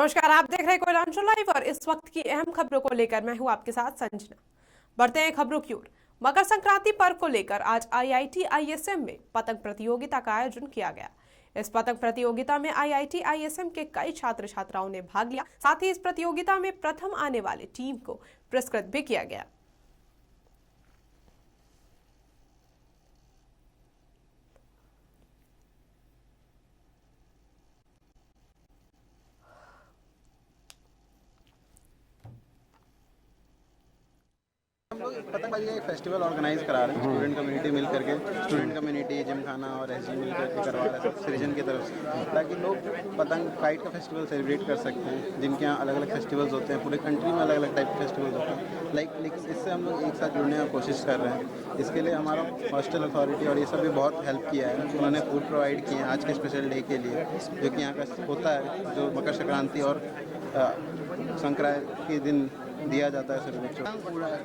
नमस्कार, आप देख रहे हैं कोयलांचल लाइव और इस वक्त की अहम खबरों को लेकर मैं हूं आपके साथ संजना। बढ़ते हैं खबरों की ओर। मकर संक्रांति पर्व को लेकर आज आईआईटी आईएसएम में पतंग प्रतियोगिता का आयोजन किया गया। इस पतंग प्रतियोगिता में आईआईटी आईएसएम के कई छात्र छात्राओं ने भाग लिया। साथ ही इस प्रतियोगिता में प्रथम आने वाले टीम को पुरस्कृत भी किया गया। हम लोग पतंगबाजी का एक फेस्टिवल ऑर्गेनाइज करा रहे हैं स्टूडेंट कम्युनिटी मिल करके। स्टूडेंट कम्युनिटी, जिमखाना और एसजी मिल करके करवा रहे हैं सृजन की तरफ से, ताकि लोग पतंग काइट का फेस्टिवल सेलिब्रेट कर सकते हैं। जिनके यहाँ अलग अलग फेस्टिवल्स होते हैं, पूरे कंट्री में अलग अलग टाइप के फेस्टिवल्स होते हैं। लेकिन इससे हम लोग एक साथ जुड़ने की कोशिश कर रहे हैं। इसके लिए हमारा हॉस्टल अथॉरिटी और ये सब भी बहुत हेल्प किया है। उन्होंने फूड प्रोवाइड किए हैं आज के स्पेशल डे के लिए, जो कि यहाँ का होता है, जो मकर संक्रांति और संक्रांति के दिन दिया जाता है सर बच्चों।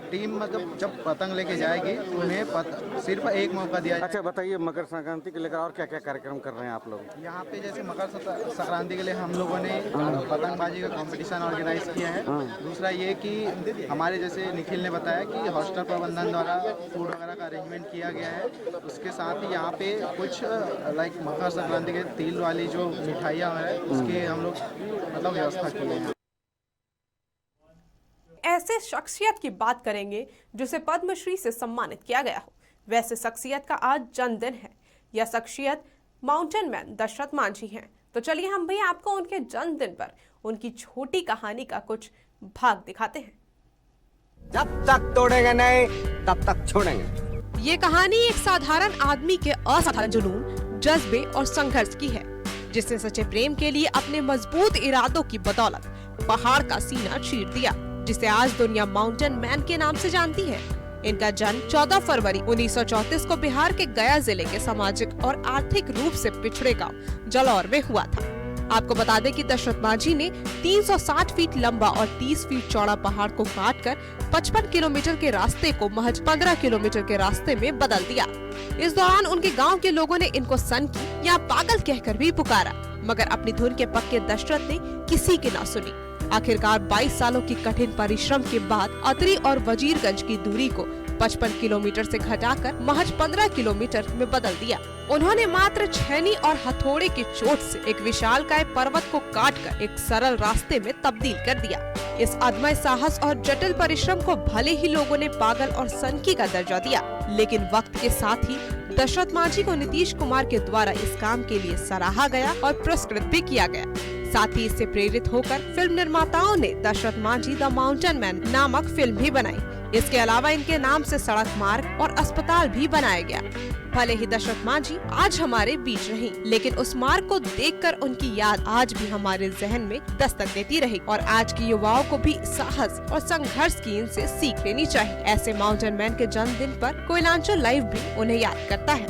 टीम मतलब जब पतंग लेके जाएगी तो उन्हें सिर्फ एक मौका दिया। अच्छा बताइए, मकर संक्रांति के लेकर और क्या क्या कार्यक्रम कर रहे हैं आप लोग? यहाँ पे जैसे मकर संक्रांति के लिए हम लोगों ने पतंगबाजी का कंपटीशन ऑर्गेनाइज किया है। दूसरा ये कि हमारे जैसे निखिल ने बताया कि हॉस्टल प्रबंधन द्वारा फूड वगैरह का अरेंजमेंट किया गया है। उसके साथ ही यहाँ पे कुछ लाइक मकर संक्रांति के तिल वाली जो मिठाइयाँ हैं उसकी हम लोग मतलब व्यवस्था की है। ऐसे शख्सियत की बात करेंगे जिसे पद्मश्री से सम्मानित किया गया हो। वैसे शख्सियत का आज जन्मदिन है। यह शख्सियत माउंटेन मैन दशरथ मांझी हैं। तो चलिए हम भी आपको उनके जन्मदिन पर उनकी छोटी कहानी का कुछ भाग दिखाते हैं। जब तक तोड़ेंगे नहीं तब तक छोड़ेंगे। ये कहानी एक साधारण आदमी के असाधारण जुनून, जज्बे और संघर्ष की है, जिसने सच्चे प्रेम के लिए अपने मजबूत इरादों की बदौलत पहाड़ का सीना चीर दिया, जिसे आज दुनिया माउंटेन मैन के नाम से जानती है। इनका जन्म 14 फरवरी 1934 को बिहार के गया जिले के सामाजिक और आर्थिक रूप से पिछड़े गांव जलौर में हुआ था। आपको बता दें कि दशरथ मांझी ने 360 फीट लंबा और 30 फीट चौड़ा पहाड़ को काटकर 55 किलोमीटर के रास्ते को महज 15 किलोमीटर के रास्ते में बदल दिया। इस दौरान उनके गांव के लोगों ने इनको सनकी या पागल कहकर भी पुकारा, मगर अपनी धुन के पक्के दशरथ ने किसी की ना सुनी। आखिरकार 22 सालों की कठिन परिश्रम के बाद अतरी और वजीरगंज की दूरी को 55 किलोमीटर से घटाकर महज 15 किलोमीटर में बदल दिया। उन्होंने मात्र छेनी और हथौड़े की चोट से एक विशालकाय पर्वत को काटकर एक सरल रास्ते में तब्दील कर दिया। इस अदम्य साहस और जटिल परिश्रम को भले ही लोगों ने पागल और सनकी का दर्जा दिया, लेकिन वक्त के साथ ही दशरथ मांझी को नीतीश कुमार के द्वारा इस काम के लिए सराहा गया और पुरस्कृत भी किया गया। साथ ही इससे प्रेरित होकर फिल्म निर्माताओं ने Dashrath Manjhi the mountain man नामक फिल्म भी बनाई। इसके अलावा इनके नाम से सड़क मार्ग और अस्पताल भी बनाया गया। भले ही दशरथ मांझी आज हमारे बीच नहीं, लेकिन उस मार्ग को देखकर उनकी याद आज भी हमारे जहन में दस्तक देती रही और आज की युवाओं को भी साहस और संघर्ष की इनसे सीख लेनी चाहिए। ऐसे माउंटेन मैन के जन्मदिन पर कोयलांचल लाइव भी उन्हें याद करता है।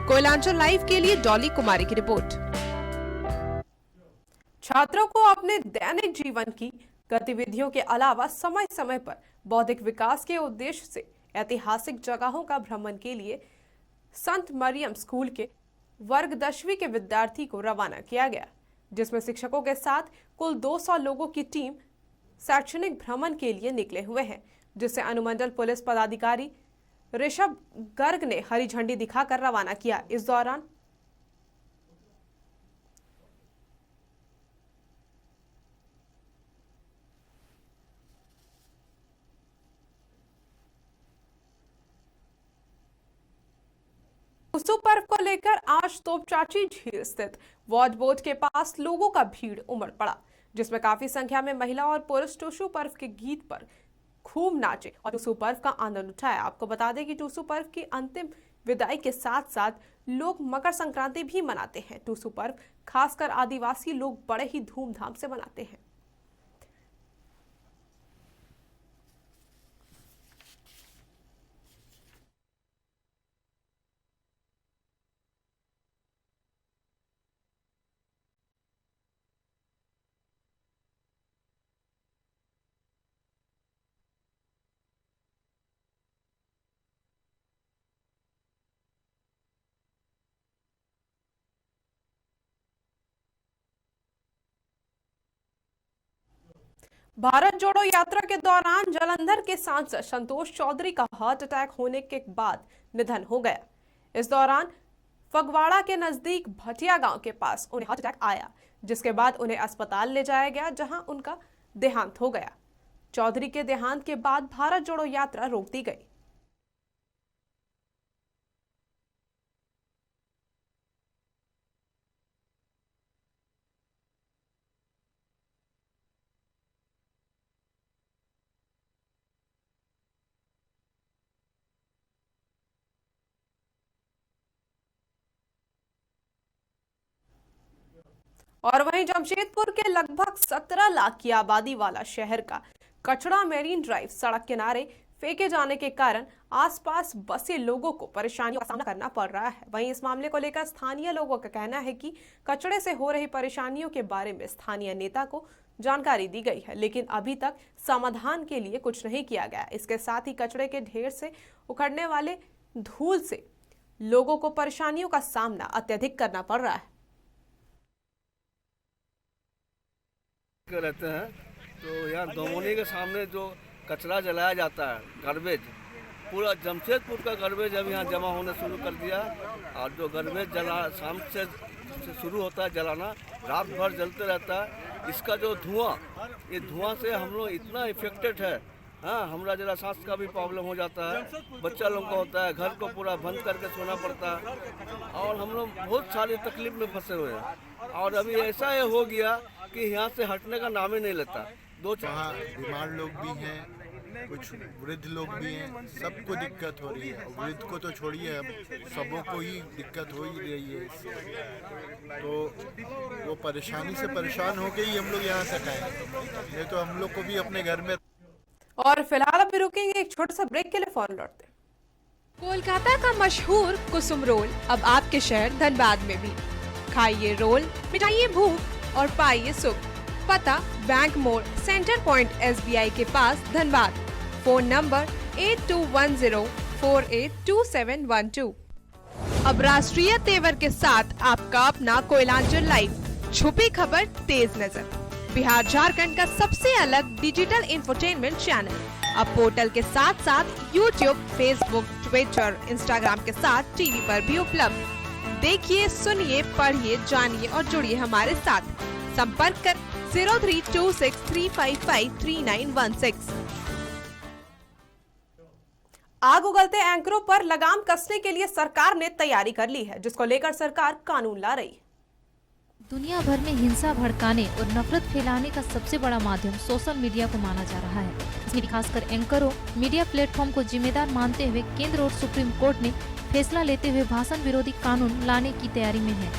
कोयलांचल लाइव के लिए डॉली कुमारी की रिपोर्ट। छात्रों को अपने दैनिक जीवन की गतिविधियों के अलावा समय समय पर बौद्धिक विकास के उद्देश्य से ऐतिहासिक जगहों का भ्रमण के लिए संत मरियम स्कूल के वर्ग 10वीं के विद्यार्थी को रवाना किया गया, जिसमें शिक्षकों के साथ कुल 200 लोगों की टीम शैक्षणिक भ्रमण के लिए निकले हुए हैं, जिसे अनुमंडल पुलिस पदाधिकारी ऋषभ गर्ग ने हरी झंडी दिखाकर रवाना किया। इस दौरान टूसू पर्व को लेकर आज तोपचाची झील स्थित वॉच बोर्ड के पास लोगों का भीड़ उमड़ पड़ा, जिसमें काफी संख्या में महिला और पुरुष टूसू पर्व के गीत पर खूब नाचे और टूसू पर्व का आनंद उठाया। आपको बता दें कि टूसू पर्व की अंतिम विदाई के साथ साथ लोग मकर संक्रांति भी मनाते हैं। टूसू पर्व खासकर आदिवासी लोग बड़े ही धूमधाम से मनाते हैं। भारत जोड़ो यात्रा के दौरान जालंधर के सांसद संतोष चौधरी का हार्ट अटैक होने के बाद निधन हो गया। इस दौरान फगवाड़ा के नजदीक भटिया गांव के पास उन्हें हार्ट अटैक आया, जिसके बाद उन्हें अस्पताल ले जाया गया, जहां उनका देहांत हो गया। चौधरी के देहांत के बाद भारत जोड़ो यात्रा रोक दी गई। और वहीं जमशेदपुर के लगभग 17 लाख की आबादी वाला शहर का कचरा मेरीन ड्राइव सड़क किनारे फेंके जाने के कारण आसपास बसे लोगों को परेशानियों का सामना करना पड़ रहा है। वहीं इस मामले को लेकर स्थानीय लोगों का कहना है कि कचरे से हो रही परेशानियों के बारे में स्थानीय नेता को जानकारी दी गई है, लेकिन अभी तक समाधान के लिए कुछ नहीं किया गया। इसके साथ ही कचरे के ढेर से उखड़ने वाले धूल से लोगों को परेशानियों का सामना अत्यधिक करना पड़ रहा है। रहते हैं तो यहाँ दोमोनी के सामने जो कचरा जलाया जाता है, गार्बेज, पूरा जमशेदपुर का गार्बेज अब यहाँ जमा होने शुरू कर दिया। और जो गार्बेज जला शाम से शुरू होता है जलाना, रात भर जलते रहता है। इसका जो धुआं, ये धुआं से हम लोग इतना इफेक्टेड है। हाँ, हमारा जरा सांस का भी प्रॉब्लम हो जाता है, बच्चा लोग का होता है, घर को पूरा बंद करके सोना पड़ता है और हम लोग बहुत सारी तकलीफ में फंसे हुए हैं। और अभी ऐसा ये हो गया कि यहाँ से हटने का नाम ही नहीं लेता। वहाँ बीमार लोग भी हैं, कुछ वृद्ध लोग भी हैं, सबको दिक्कत हो रही है। वृद्ध को तो छोड़िए, अब सबों को ही दिक्कत हो ही रही है इससे। तो वो परेशानी से परेशान होके ही हम लोग यहाँ तक आए, नहीं तो हम लोग को भी अपने घर में। और फिलहाल अभी रुकेंगे एक छोटे से ब्रेक के लिए, फौरन लौटते। कोलकाता का मशहूर कुसुम रोल अब आपके शहर धनबाद में भी। खाइए रोल, मिटाइए भूख और पाइए सुख। पता बैंक मोड़, सेंटर पॉइंट SBI के पास, धनबाद। Phone number 8210482712। अब राष्ट्रीय तेवर के साथ आपका अपना कोयलांचल लाइव। छुपी खबर, तेज नजर। बिहार झारखंड का सबसे अलग डिजिटल इंफोटेनमेंट चैनल। अब पोर्टल के साथ साथ YouTube, Facebook, Twitter, Instagram के साथ टीवी पर भी उपलब्ध। देखिए, सुनिए, पढ़िए, जानिए और जुड़िए हमारे साथ। संपर्क कर 032635533916। आग उगलते एंकरों पर लगाम कसने के लिए सरकार ने तैयारी कर ली है, जिसको लेकर सरकार कानून ला रही है। दुनिया भर में हिंसा भड़काने और नफरत फैलाने का सबसे बड़ा माध्यम सोशल मीडिया को माना जा रहा है। इसमें खासकर एंकरों, मीडिया प्लेटफॉर्म को जिम्मेदार मानते हुए केंद्र और सुप्रीम कोर्ट ने फैसला लेते हुए भाषण विरोधी कानून लाने की तैयारी में है।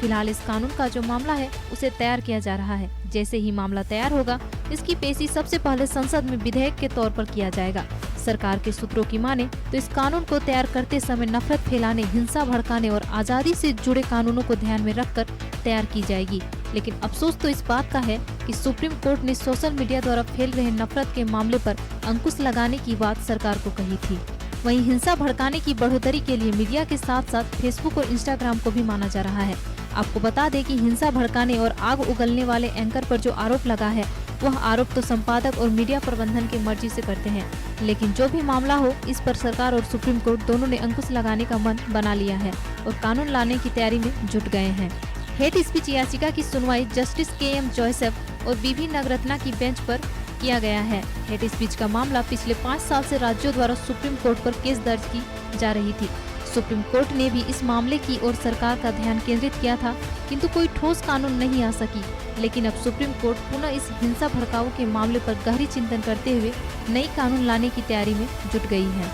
फिलहाल इस कानून का जो मामला है उसे तैयार किया जा रहा है। जैसे ही मामला तैयार होगा, इसकी पेशी सबसे पहले संसद में विधेयक के तौर पर किया जाएगा। सरकार के सूत्रों की माने तो इस कानून को तैयार करते समय नफरत फैलाने, हिंसा भड़काने और आजादी से जुड़े कानूनों को ध्यान में रखकर तैयार की जाएगी। लेकिन अफसोस तो इस बात का है कि सुप्रीम कोर्ट ने सोशल मीडिया द्वारा फैल रहे नफरत के मामले पर अंकुश लगाने की बात सरकार को कही थी। वहीं हिंसा भड़काने की बढ़ोतरी के लिए मीडिया के साथ साथ फेसबुक और इंस्टाग्राम को भी माना जा रहा है। आपको बता दें कि हिंसा भड़काने और आग उगलने वाले एंकर पर जो आरोप लगा है, वह आरोप तो संपादक और मीडिया प्रबंधन की मर्जी से करते हैं। लेकिन जो भी मामला हो, इस पर सरकार और सुप्रीम कोर्ट दोनों ने अंकुश लगाने का मन बना लिया है और कानून लाने की तैयारी में जुट गए हैं। हेट स्पीच याचिका की सुनवाई जस्टिस KM जोसेफ और BV नगरत्ना की बेंच पर किया गया है। हेट स्पीच का मामला पिछले 5 साल से राज्यों द्वारा सुप्रीम कोर्ट पर केस दर्ज की जा रही थी। सुप्रीम कोर्ट ने भी इस मामले की ओर सरकार का ध्यान केंद्रित किया था, किंतु कोई ठोस कानून नहीं आ सकी। लेकिन अब सुप्रीम कोर्ट पुनः इस हिंसा भड़काऊ के मामले पर गहरी चिंतन करते हुए नई कानून लाने की तैयारी में जुट गई है।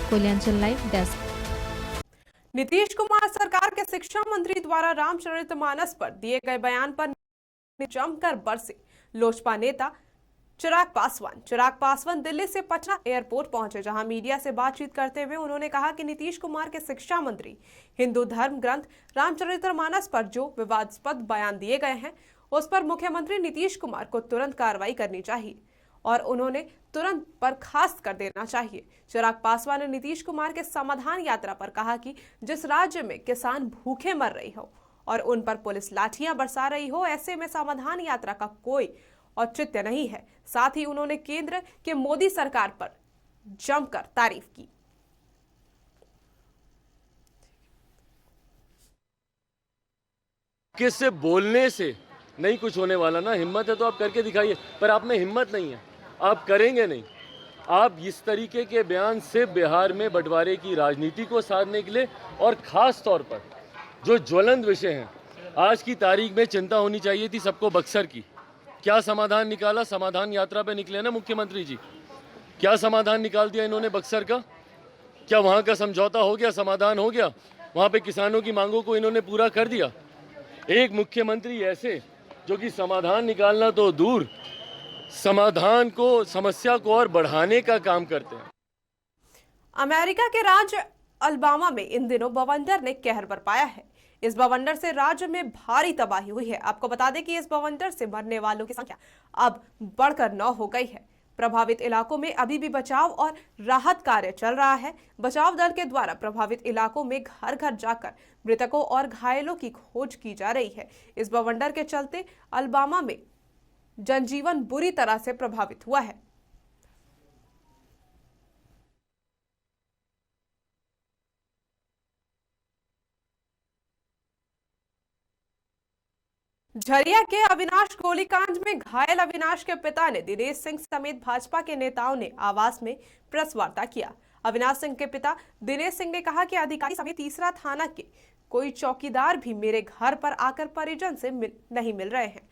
Koyalanchal live desk. नीतीश कुमार सरकार के शिक्षा मंत्री द्वारा रामचरितमानस पर दिए गए बयान पर जमकर बरसे लोजपा नेता चिराग पासवान दिल्ली से पटना एयरपोर्ट पहुंचे, जहां मीडिया से बातचीत करते हुए उन्होंने कहा कि नीतीश कुमार के शिक्षा मंत्री हिंदू धर्म ग्रंथ रामचरितमानस पर जो विवादास्पद बयान दिए गए हैं, उस पर मुख्यमंत्री नीतीश कुमार को तुरंत कार्रवाई करनी चाहिए और उन्होंने तुरंत बर्खास्त कर देना चाहिए। चिराग पासवान ने नीतीश कुमार के समाधान यात्रा पर कहा कि जिस राज्य में किसान भूखे मर रही हो और उन पर पुलिस लाठियां बरसा रही हो, ऐसे में समाधान यात्रा का कोई औचित्य नहीं है। साथ ही उन्होंने केंद्र के मोदी सरकार पर जमकर तारीफ की। किससे बोलने से नहीं कुछ होने वाला ना, हिम्मत है तो आप करके दिखाइए, पर आप में हिम्मत नहीं है, आप करेंगे नहीं। आप इस तरीके के बयान से बिहार में बंटवारे की राजनीति को साधने के लिए, और खास तौर पर जो ज्वलंत विषय हैं, आज की तारीख में चिंता होनी चाहिए थी सबको बक्सर की। क्या समाधान निकाला? समाधान यात्रा पे निकले ना मुख्यमंत्री जी, क्या समाधान निकाल दिया इन्होंने बक्सर का? क्या वहाँ का समझौता हो गया, समाधान हो गया? वहाँ पे किसानों की मांगों को इन्होंने पूरा कर दिया? एक मुख्यमंत्री ऐसे जो कि समाधान निकालना तो दूर, समाधान को, समस्या को और बढ़ाने का काम करते हैं। अमेरिका के राज्य अलबामा में इन दिनों बवंडर ने कहर बरपाया है। इस बवंडर से राज्य में भारी तबाही हुई है। आपको बता दें कि इस बवंडर से मरने वालों की संख्या अब बढ़कर 9 हो गई है। प्रभावित इलाकों में अभी भी बचाव और राहत कार्य चल रहा है। बचाव दल के द्वारा प्रभावित इलाकों में घर घर जाकर मृतकों और घायलों की खोज की जा रही है। इस बवंडर के चलते अलबामा में जनजीवन बुरी तरह से प्रभावित हुआ है। झरिया के अविनाश गोलीकांड में घायल अविनाश के पिता ने दिनेश सिंह समेत भाजपा के नेताओं ने आवास में प्रेस वार्ता किया। अविनाश सिंह के पिता दिनेश सिंह ने कहा कि अधिकारी समेत तीसरा थाना के कोई चौकीदार भी मेरे घर पर आकर परिजन से नहीं मिल रहे हैं,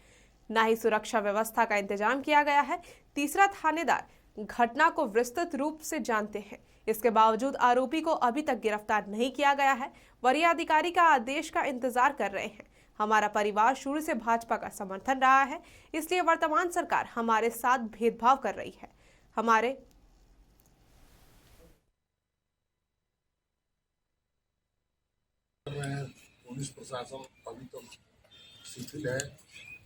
न ही सुरक्षा व्यवस्था का इंतजाम किया गया है। तीसरा थानेदार घटना को विस्तृत रूप से जानते हैं, इसके बावजूद आरोपी को अभी तक गिरफ्तार नहीं किया गया है। वरीय अधिकारी का आदेश का इंतजार कर रहे हैं। हमारा परिवार शुरू से भाजपा का समर्थन रहा है, इसलिए वर्तमान सरकार हमारे साथ भेदभाव कर रही है। हमारे पुलिस प्रशासन अभी तो शिथिल है,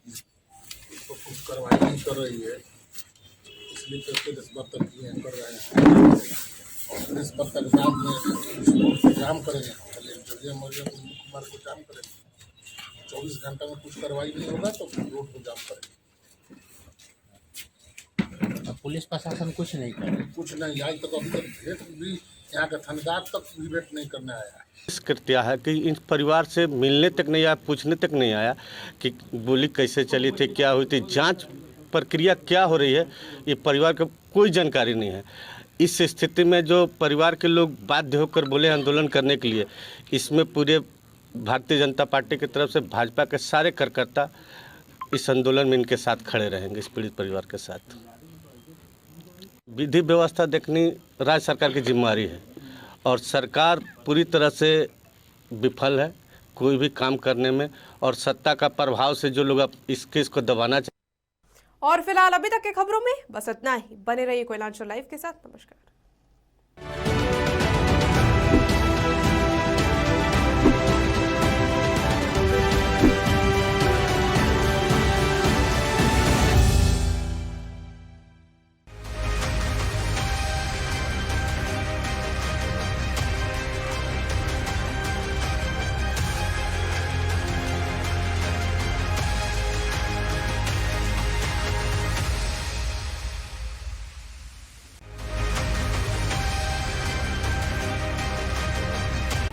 इसको कुछ कार्रवाई नहीं कर रही है, इसलिए तो रिश्वत कर रहे हैं। और रिश्वत का नाम में काम करेंगे, कुमार को काम करेंगे। 24 घंटा में कुछ कार्रवाई नहीं होगा तो रोड को जाम करेंगे। पुलिस प्रशासन कुछ नहीं कर रहा, कुछ नहीं, आज तक अभी तक भेंट भी यहाँ का थानेदार तक भी भेंट नहीं करने आया। कृत्या है कि इन परिवार से मिलने तक नहीं आया, पूछने तक नहीं आया कि गोली कैसे चली थी, क्या हुई थी, जांच प्रक्रिया क्या हो रही है, ये परिवार को कोई जानकारी नहीं है। इस स्थिति में जो परिवार के लोग बाध्य होकर बोले आंदोलन करने के लिए, इसमें पूरे भारतीय जनता पार्टी की तरफ से भाजपा के सारे कार्यकर्ता इस आंदोलन में इनके साथ खड़े रहेंगे, इस पीड़ित परिवार के साथ। विधि व्यवस्था देखनी राज्य सरकार की जिम्मेदारी है और सरकार पूरी तरह से विफल है कोई भी काम करने में, और सत्ता का प्रभाव से जो लोग इस केस को दबाना चाहते। और फिलहाल अभी तक के खबरों में बस इतना ही। बने रहिए कोयलांचल लाइव के साथ। नमस्कार।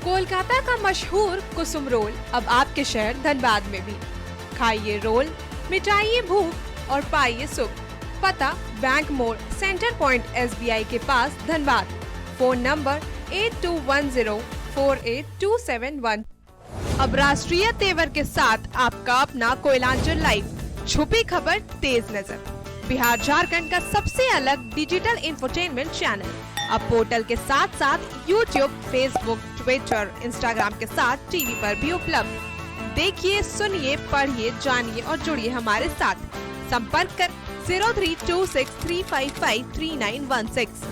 कोलकाता का मशहूर कुसुम रोल अब आपके शहर धनबाद में भी। खाइए रोल, मिटाइए भूख और पाइए सुख। पता बैंक मोड़, सेंटर पॉइंट SBI के पास, धनबाद। फोन नंबर 82104827 अब राष्ट्रीय तेवर के साथ आपका अपना कोयलांचल लाइव। छुपी खबर, तेज नजर। बिहार झारखंड का सबसे अलग डिजिटल इंफोटेनमेंट चैनल अब पोर्टल के साथ साथ YouTube, Facebook, Twitter, Instagram के साथ टीवी पर भी उपलब्ध। देखिए, सुनिए, पढ़िए, जानिए और जुड़िए हमारे साथ। संपर्क कर 032635533916।